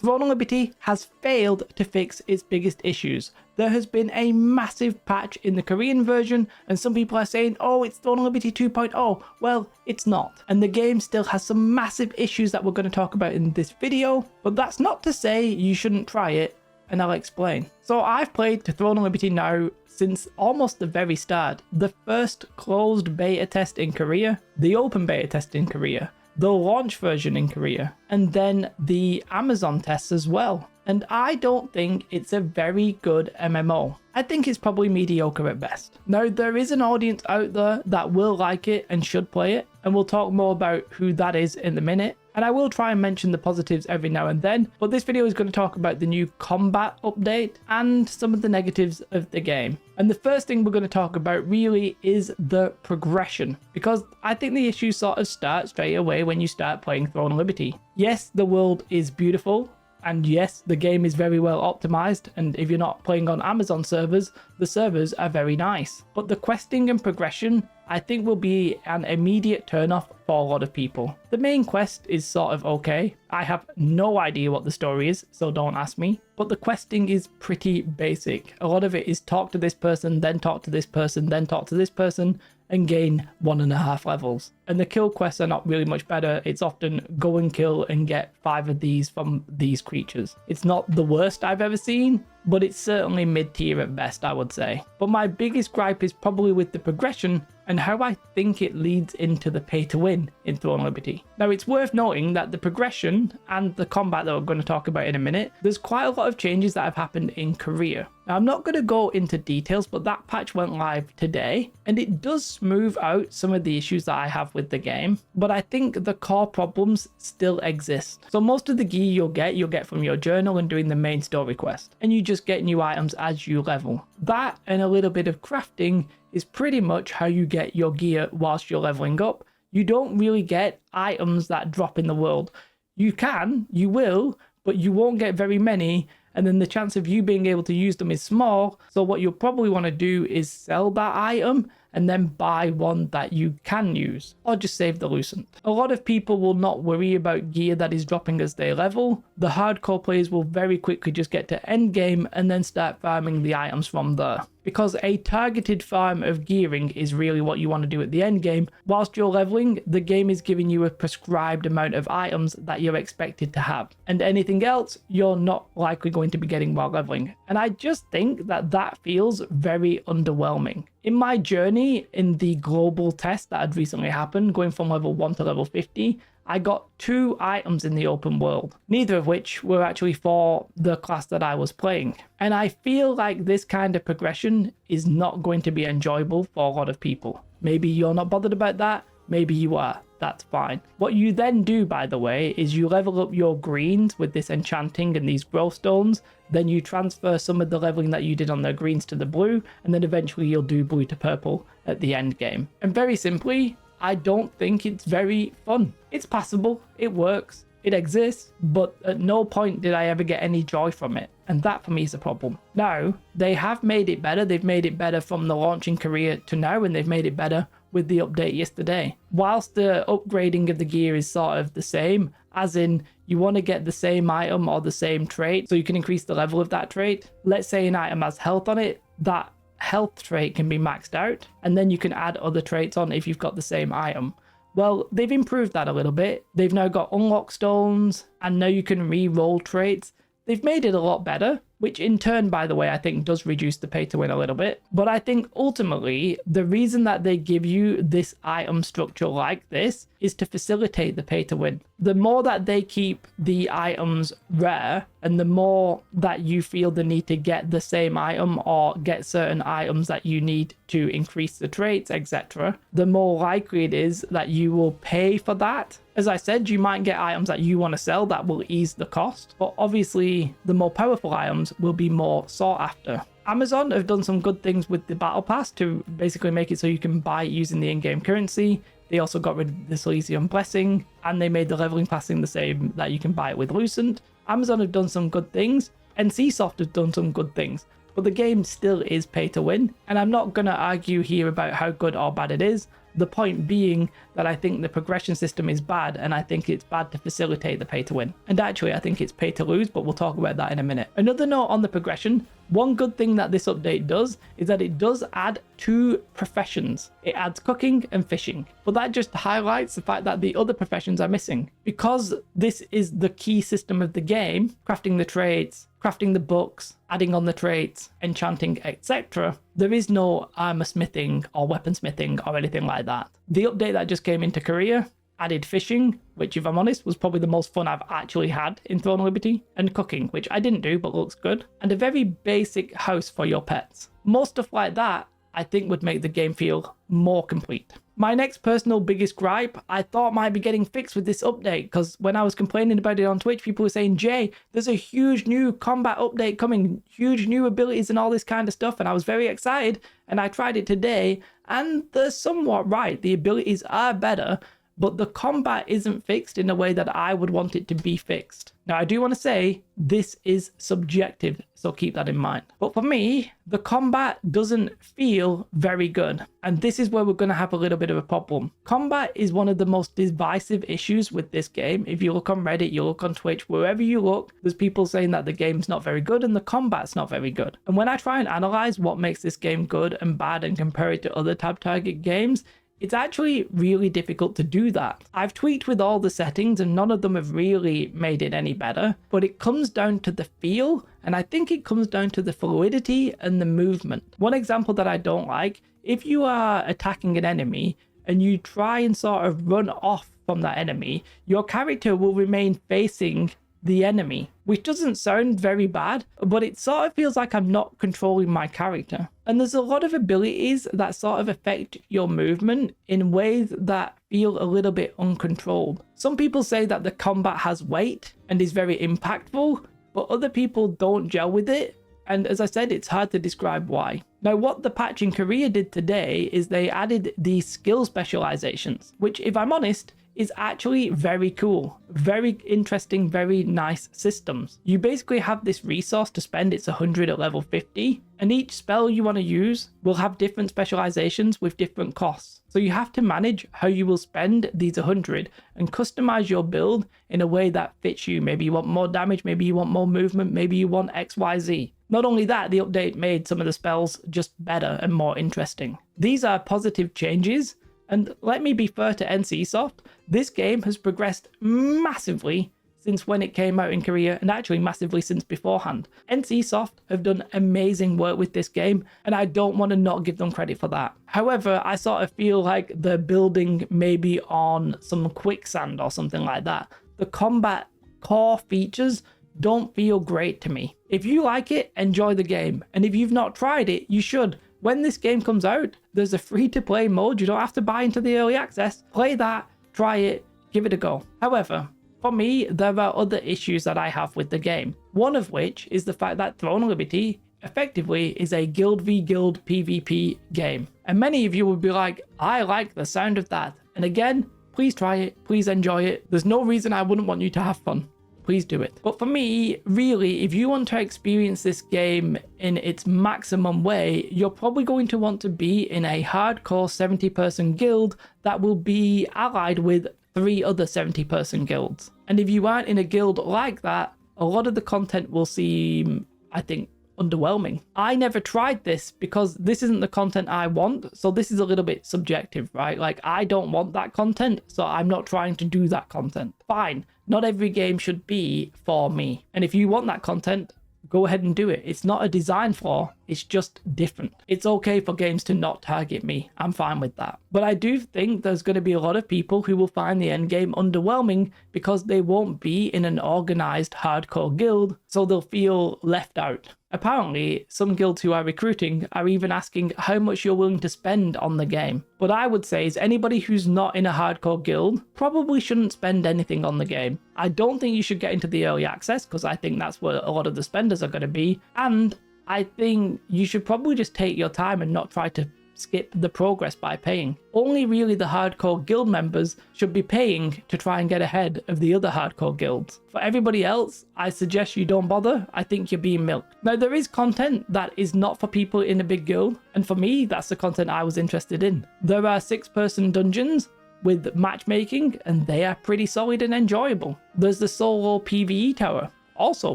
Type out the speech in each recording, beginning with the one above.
Throne of Liberty has failed to fix its biggest issues. There has been a massive patch in the Korean version, and some people are saying, oh, it's Throne of Liberty 2.0. Well, it's not. And the game still has some massive issues that we're going to talk about in this video, but that's not to say you shouldn't try it, and I'll explain. So I've played Throne of Liberty now since almost the very start. The first closed beta test in Korea, the open beta test in Korea, the launch version in Korea, and then the Amazon tests as well. And I don't think it's a very good MMO. I think it's probably mediocre at best. Now, there is an audience out there that will like it and should play it, and we'll talk more about who that is in a minute. And I will try and mention the positives every now and then, but this video is going to talk about the new combat update and some of the negatives of the game. And the first thing we're going to talk about really is the progression, because I think the issue sort of starts straight away when you start playing Throne of Liberty. Yes, the world is beautiful, and yes, the game is very well optimized, and if you're not playing on Amazon servers, the servers are very nice. But the questing and progression, I think, will be an immediate turnoff for a lot of people. The main quest is sort of okay. I have no idea what the story is, so don't ask me. But the questing is pretty basic. A lot of it is talk to this person, then talk to this person, then talk to this person, and gain 1.5 levels. And the kill quests are not really much better. It's often go and kill and get 5 of these from these creatures. It's not the worst I've ever seen, but it's certainly mid-tier at best, I would say. But my biggest gripe is probably with the progression and how I think it leads into the pay-to-win in Throne of Liberty. Now, it's worth noting that the progression and the combat that we're going to talk about in a minute, there's quite a lot of changes that have happened in Korea. Now, I'm not going to go into details, but that patch went live today, and it does smooth out some of the issues that I have with the game, but I think the core problems still exist. So most of the gear you'll get from your journal and doing the main story quest, and you just get new items as you level. That and a little bit of crafting is pretty much how you get your gear whilst you're leveling up. You don't really get items that drop in the world. You will, but you won't get very many, and then the chance of you being able to use them is small. So what you'll probably want to do is sell that item and then buy one that you can use, or just save the lucent. A lot of people will not worry about gear that is dropping as they level. The hardcore players will very quickly just get to end game and then start farming the items from there. Because a targeted farm of gearing is really what you want to do at the end game. Whilst you're leveling, the game is giving you a prescribed amount of items that you're expected to have. And anything else, you're not likely going to be getting while leveling. And I just think that that feels very underwhelming. In my journey in the global test that had recently happened, going from level 1 to level 50, I got 2 items in the open world, neither of which were actually for the class that I was playing. And I feel like this kind of progression is not going to be enjoyable for a lot of people. Maybe you're not bothered about that, maybe you are. That's fine. What you then do, by the way, is you level up your greens with this enchanting and these growth stones. Then you transfer some of the leveling that you did on the greens to the blue, and then eventually you'll do blue to purple at the end game. And very simply, I don't think it's very fun. It's passable, it works, it exists, but at no point did I ever get any joy from it. And that for me is a problem. Now, they have made it better. They've made it better from the launch in Korea to now, and they've made it better with the update yesterday. Whilst the upgrading of the gear is sort of the same, as in you want to get the same item or the same trait so you can increase the level of that trait. Let's say an item has health on it, that health trait can be maxed out, and then you can add other traits on if you've got the same item. Well, they've improved that a little bit. They've now got unlock stones, and now you can re-roll traits. They've made it a lot better, which in turn, by the way, I think does reduce the pay to win a little bit. But I think ultimately, the reason that they give you this item structure like this is to facilitate the pay to win. The more that they keep the items rare, and the more that you feel the need to get the same item or get certain items that you need to increase the traits, etc., the more likely it is that you will pay for that. As I said, you might get items that you want to sell that will ease the cost, but obviously the more powerful items will be more sought after. Amazon have done some good things with the battle pass to basically make it so you can buy it using the in-game currency. They also got rid of the Silesian Blessing, and they made the leveling passing the same, that you can buy it with Lucent. Amazon have done some good things, and NCSoft have done some good things, but the game still is pay to win, and I'm not going to argue here about how good or bad it is. The point being that I think the progression system is bad, and I think it's bad to facilitate the pay to win. And actually, I think it's pay to lose, but we'll talk about that in a minute. Another note on the progression, one good thing that this update does is that it does add 2 professions. It adds cooking and fishing, but that just highlights the fact that the other professions are missing. Because this is the key system of the game, crafting the traits, crafting the books, adding on the traits, enchanting, etc. There is no armor smithing or weapon smithing or anything like that. The update that just came into Korea added fishing, which if I'm honest was probably the most fun I've actually had in Throne of Liberty, and cooking, which I didn't do but looks good, and a very basic house for your pets. More stuff like that I think would make the game feel more complete. My next personal biggest gripe I thought might be getting fixed with this update, because when I was complaining about it on Twitch, people were saying, Jay, there's a huge new combat update coming, huge new abilities and all this kind of stuff, and I was very excited, and I tried it today, and they're somewhat right. The abilities are better, but the combat isn't fixed in a way that I would want it to be fixed. Now, I do want to say this is subjective, so keep that in mind. But for me, the combat doesn't feel very good. And this is where we're going to have a little bit of a problem. Combat is one of the most divisive issues with this game. If you look on Reddit, you look on Twitch, wherever you look, there's people saying that the game's not very good and the combat's not very good. And when I try and analyze what makes this game good and bad and compare it to other tab target games, it's actually really difficult to do that. I've tweaked with all the settings and none of them have really made it any better, but it comes down to the feel, and I think it comes down to the fluidity and the movement. One example that I don't like, if you are attacking an enemy and you try and sort of run off from that enemy, your character will remain facing the enemy, which doesn't sound very bad, but it sort of feels like I'm not controlling my character. And there's a lot of abilities that sort of affect your movement in ways that feel a little bit uncontrolled. Some people say that the combat has weight and is very impactful, but other people don't gel with it. And as I said, it's hard to describe why. Now, what the patch in Korea did today is they added these skill specializations, which, if I'm honest, is actually very cool, very interesting, very nice systems. You basically have this resource to spend, it's 100 at level 50, and each spell you want to use will have different specializations with different costs. So you have to manage how you will spend these 100 and customize your build in a way that fits you. Maybe you want more damage, maybe you want more movement, maybe you want XYZ. Not only that, the update made some of the spells just better and more interesting. These are positive changes, and let me be fair to NCSoft, this game has progressed massively since when it came out in Korea, and actually massively since beforehand. NCSoft have done amazing work with this game, and I don't want to not give them credit for that. However, I sort of feel like they're building maybe on some quicksand or something like that. The combat core features don't feel great to me. If you like it, enjoy the game, and if you've not tried it, you should. When this game comes out, there's a free-to-play mode. You don't have to buy into the early access. Play that, try it, give it a go. However, for me, there are other issues that I have with the game. One of which is the fact that Throne of Liberty effectively is a guild v guild PvP game. And many of you will be like, I like the sound of that. And again, please try it, please enjoy it. There's no reason I wouldn't want you to have fun. Please do it. But for me, really, if you want to experience this game in its maximum way, you're probably going to want to be in a hardcore 70-person guild that will be allied with 3 other 70-person guilds. And if you aren't in a guild like that, a lot of the content will seem, I think, underwhelming. I never tried this because this isn't the content I want, so this is a little bit subjective, right? Like, I don't want that content, so I'm not trying to do that content. Fine. Not every game should be for me. And if you want that content, go ahead and do it. It's not a design flaw, it's just different. It's okay for games to not target me. I'm fine with that. But I do think there's going to be a lot of people who will find the end game underwhelming because they won't be in an organized hardcore guild, so they'll feel left out. Apparently, some guilds who are recruiting are even asking how much you're willing to spend on the game. But I would say is anybody who's not in a hardcore guild probably shouldn't spend anything on the game. I don't think you should get into the early access because I think that's where a lot of the spenders are going to be. And I think you should probably just take your time and not try to skip the progress by paying. Only really the hardcore guild members should be paying to try and get ahead of the other hardcore guilds. For everybody else, I suggest you don't bother. I think you're being milked. Now, there is content that is not for people in a big guild, and for me, that's the content I was interested in. There are 6-person dungeons, with matchmaking, and they are pretty solid and enjoyable. There's the solo PvE tower, also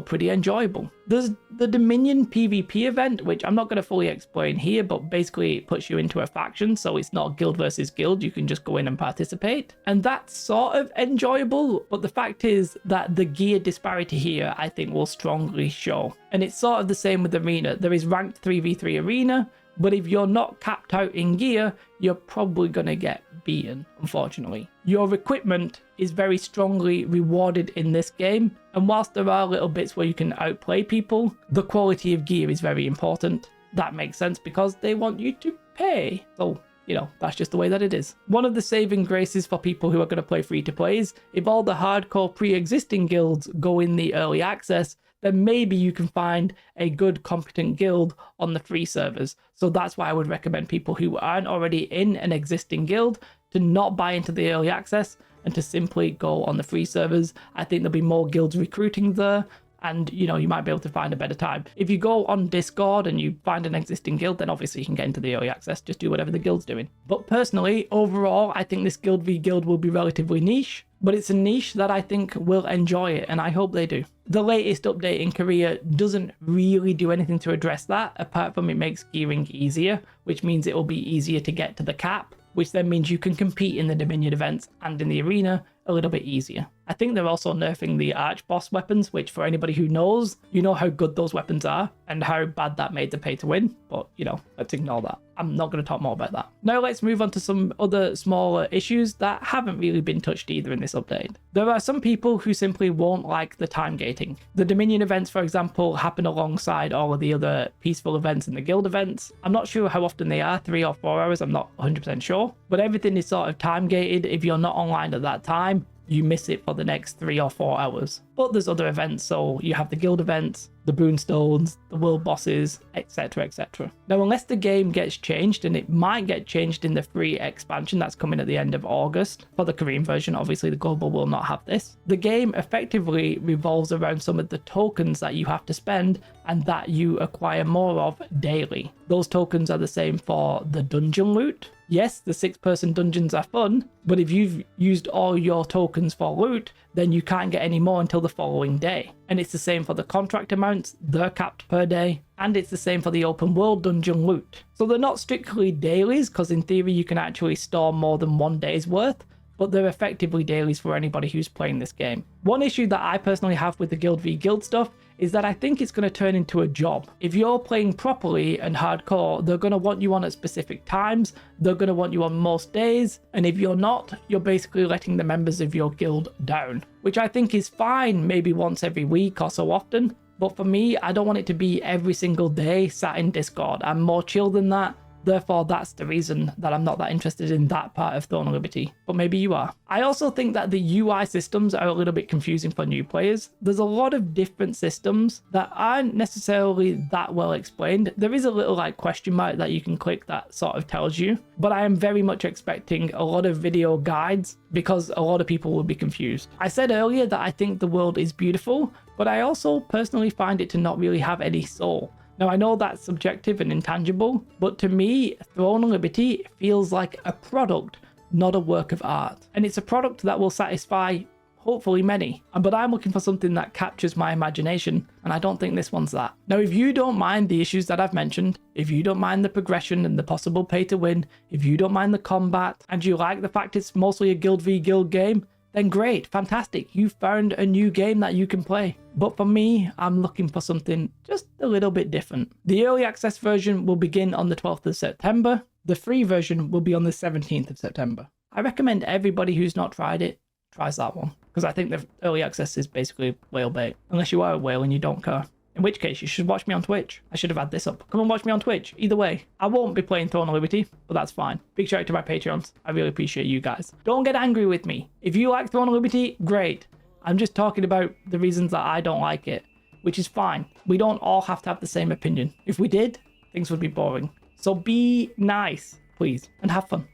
pretty enjoyable. There's the Dominion PvP event, which I'm not going to fully explain here, but basically it puts you into a faction, so it's not guild versus guild, you can just go in and participate. And that's sort of enjoyable, but the fact is that the gear disparity here, I think, will strongly show. And it's sort of the same with Arena. There is ranked 3v3 Arena, but if you're not capped out in gear, you're probably going to get beaten, unfortunately. Your equipment is very strongly rewarded in this game, and whilst there are little bits where you can outplay people, the quality of gear is very important. That makes sense because they want you to pay. So, you know, that's just the way that it is. One of the saving graces for people who are going to play free-to-play is if all the hardcore pre-existing guilds go in the early access, then maybe you can find a good, competent guild on the free servers. So that's why I would recommend people who aren't already in an existing guild to not buy into the early access and to simply go on the free servers. I think there'll be more guilds recruiting there, and you know, you might be able to find a better time. If you go on Discord and you find an existing guild, then obviously you can get into the early access, just do whatever the guild's doing. But personally, overall, I think this Guild v Guild will be relatively niche, but it's a niche that I think will enjoy it, and I hope they do. The latest update in Korea doesn't really do anything to address that, apart from it makes gearing easier, which means it will be easier to get to the cap, which then means you can compete in the Dominion events and in the arena a little bit easier. I think they're also nerfing the arch boss weapons, which for anybody who knows, you know how good those weapons are and how bad that made the pay to win, but you know, let's ignore that. I'm not going to talk more about that. Now let's move on to some other smaller issues that haven't really been touched either in this update. There are some people who simply won't like the time gating. The Dominion events, for example, happen alongside all of the other peaceful events and the guild events. I'm not sure how often they are, 3 or 4 hours, I'm not 100% sure, but everything is sort of time gated. If you're not online at that time, you miss it for the next 3 or 4 hours. But there's other events, so you have the guild events, the boonstones, the world bosses, etc, etc. Now, unless the game gets changed, and it might get changed in the free expansion that's coming at the end of August, for the Korean version, obviously the global will not have this, the game effectively revolves around some of the tokens that you have to spend and that you acquire more of daily. Those tokens are the same for the dungeon loot. Yes, the 6-person dungeons are fun, but if you've used all your tokens for loot, then you can't get any more until the following day. And it's the same for the contract amounts, they're capped per day, and it's the same for the open world dungeon loot. So they're not strictly dailies, because in theory you can actually store more than 1 day's worth, but they're effectively dailies for anybody who's playing this game. One issue that I personally have with the Guild v Guild stuff is that I think it's going to turn into a job. If you're playing properly and hardcore, they're going to want you on at specific times, they're going to want you on most days, and if you're not, you're basically letting the members of your guild down. Which I think is fine maybe once every week or so often, but for me, I don't want it to be every single day sat in Discord. I'm more chill than that. Therefore, that's the reason that I'm not that interested in that part of Throne of Liberty, but maybe you are. I also think that the UI systems are a little bit confusing for new players. There's a lot of different systems that aren't necessarily that well explained. There is a little like question mark that you can click that sort of tells you, but I am very much expecting a lot of video guides because a lot of people will be confused. I said earlier that I think the world is beautiful, but I also personally find it to not really have any soul. Now, I know that's subjective and intangible, but to me, Throne of Liberty feels like a product, not a work of art. And it's a product that will satisfy, hopefully, many. But I'm looking for something that captures my imagination, and I don't think this one's that. Now, if you don't mind the issues that I've mentioned, if you don't mind the progression and the possible pay to win, if you don't mind the combat, and you like the fact it's mostly a Guild v Guild game, then great, fantastic, you found a new game that you can play. But for me, I'm looking for something just a little bit different. The early access version will begin on the 12th of September. The free version will be on the 17th of September. I recommend everybody who's not tried it tries that one, because I think the early access is basically whale bait, unless you are a whale and you don't care. In which case, you should watch me on Twitch. I should have had this up. Come and watch me on Twitch. Either way, I won't be playing Throne of Liberty, but that's fine. Big shout out to my Patreons. I really appreciate you guys. Don't get angry with me. If you like Throne of Liberty, great. I'm just talking about the reasons that I don't like it, which is fine. We don't all have to have the same opinion. If we did, things would be boring. So be nice, please, and have fun.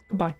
Goodbye.